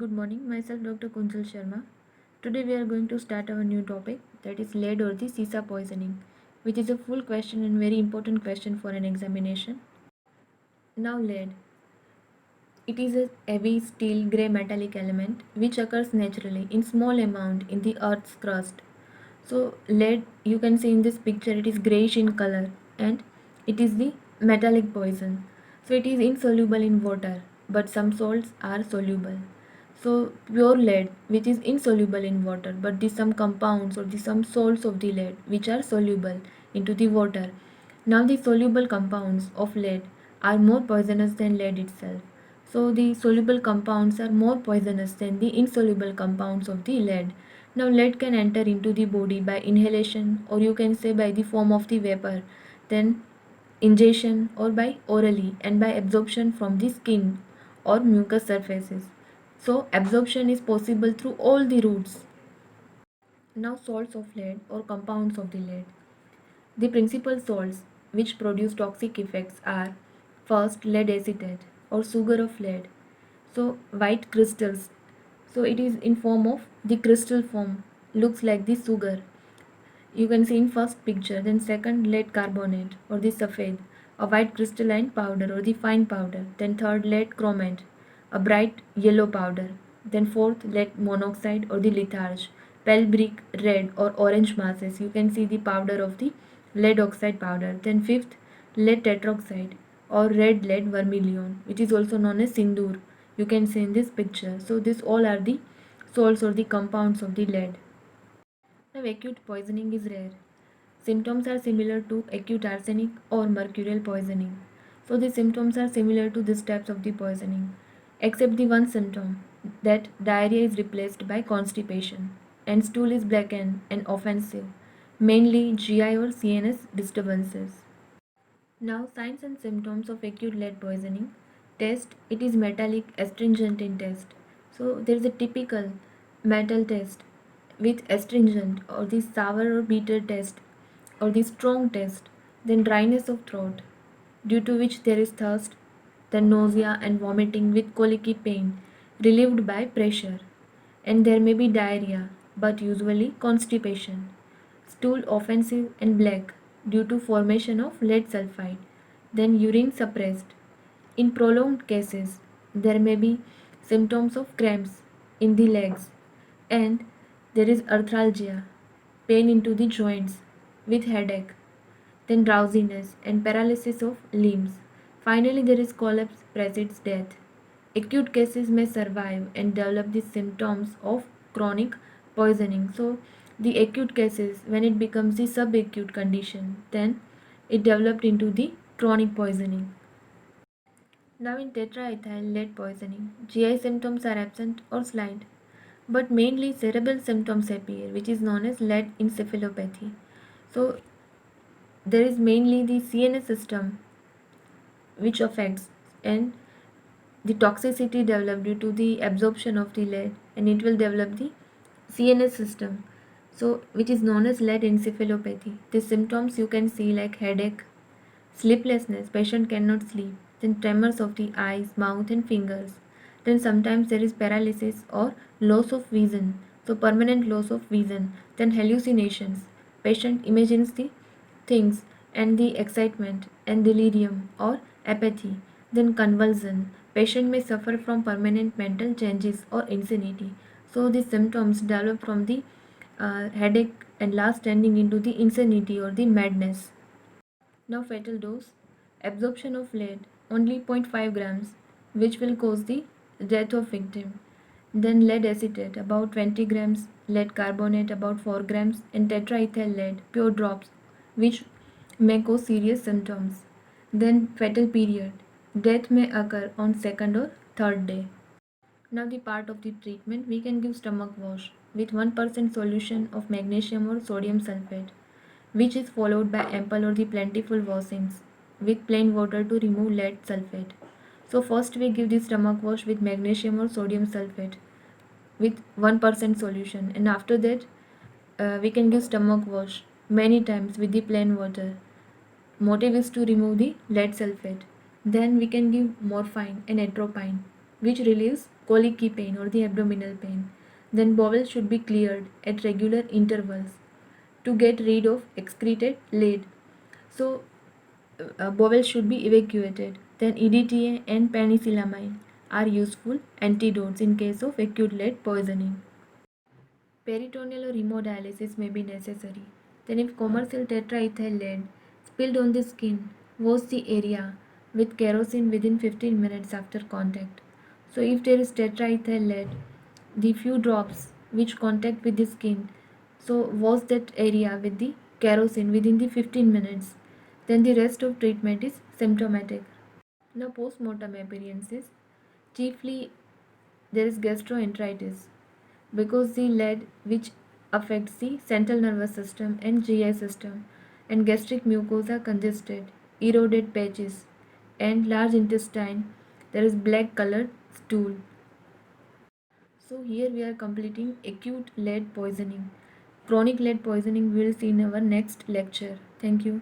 Good morning, myself Dr. Kunjal Sharma. Today we are going to start our new topic, that is lead or the sisa poisoning, which is a full question and very important question for an examination. Now lead. It is a heavy steel grey metallic element which occurs naturally in small amount in the earth's crust. So lead, you can see in this picture, it is grayish in color and it is the metallic poison. So it is insoluble in water, but some salts are soluble. So pure lead, which is insoluble in water, but the some compounds or the some salts of the lead which are soluble into the water. Now the soluble compounds of lead are more poisonous than lead itself. So the soluble compounds are more poisonous than the insoluble compounds of the lead. Now lead can enter into the body by inhalation, or you can say by the form of the vapor, then ingestion, or by orally and by absorption from the skin or mucous surfaces. So absorption is possible through all the routes. Now salts of lead or compounds of the lead. The principal salts which produce toxic effects are first lead acetate or sugar of lead. So white crystals. So it is in form of the crystal form, looks like the sugar. You can see in first picture. Then second, lead carbonate or the safed, a white crystalline powder or the fine powder. Then third, lead chromate, a bright yellow powder. Then fourth, lead monoxide or the litharge, pale brick red or orange masses. You can see the powder of the lead oxide powder. Then fifth, lead tetroxide or red lead vermilion, which is also known as sindoor. You can see in this picture. So this all are the salts or the compounds of the lead. Now acute poisoning is rare. Symptoms are similar to acute arsenic or mercurial poisoning. So the symptoms are similar to these types of the poisoning, except the one symptom, that diarrhea is replaced by constipation and stool is blackened and offensive, mainly GI or CNS disturbances. Now signs and symptoms of acute lead poisoning. Test, it is metallic astringent in taste. So there is a typical metal taste with astringent or the sour or bitter taste or the strong taste, then dryness of throat, due to which there is thirst, then nausea and vomiting with colicky pain, relieved by pressure, and there may be diarrhea, but usually constipation. Stool offensive and black due to formation of lead sulfide, then urine suppressed. In prolonged cases, there may be symptoms of cramps in the legs, and there is arthralgia, pain into the joints with headache, then drowsiness and paralysis of limbs. Finally, there is collapse precedes death. Acute cases may survive and develop the symptoms of chronic poisoning. So, the acute cases, when it becomes the subacute condition, then it developed into the chronic poisoning. Now, in tetraethyl lead poisoning, GI symptoms are absent or slight, but mainly cerebral symptoms appear, which is known as lead encephalopathy. So, there is mainly the CNS system which affects, and the toxicity developed due to the absorption of the lead, and it will develop the CNS system, so which is known as lead encephalopathy. The symptoms you can see like headache, sleeplessness, patient cannot sleep, then tremors of the eyes, mouth and fingers. Then sometimes there is paralysis or loss of vision, so permanent loss of vision. Then hallucinations, patient imagines the things, and the excitement and delirium or apathy. Then convulsion, patient may suffer from permanent mental changes or insanity. So the symptoms develop from the headache and last ending into the insanity or the madness. Now fatal dose, absorption of lead only zero point 0.5 grams, which will cause the death of victim. Then lead acetate about 20 grams, lead carbonate about 4 grams, and tetraethyl lead pure drops, which may cause serious symptoms. Then fatal period, death may occur on second or third day. Now the part of the treatment, we can give stomach wash with 1% solution of magnesium or sodium sulfate, which is followed by ample or the plentiful washings with plain water to remove lead sulfate. So first we give the stomach wash with magnesium or sodium sulfate with 1% solution, and after that we can give stomach wash many times with the plain water. Motive is to remove the lead sulfate. Then we can give morphine and atropine, which relieves colicky pain or the abdominal pain, then bowel should be cleared at regular intervals to get rid of excreted lead. So, bowel should be evacuated. Then EDTA and penicillamine are useful antidotes in case of acute lead poisoning. Peritoneal or hemodialysis may be necessary. Then if commercial tetraethyl lead spilled on the skin, wash the area with kerosene within 15 minutes after contact. So if there is tetraethyl lead, the few drops which contact with the skin, so wash that area with the kerosene within the 15 minutes. Then the rest of treatment is symptomatic. Now post-mortem appearances. Chiefly there is gastroenteritis because the lead which affects the central nervous system and GI system, and gastric mucosa congested, eroded patches, and large intestine there is black colored stool. So here we are completing acute lead poisoning. Chronic lead poisoning we will see in our next lecture. Thank you.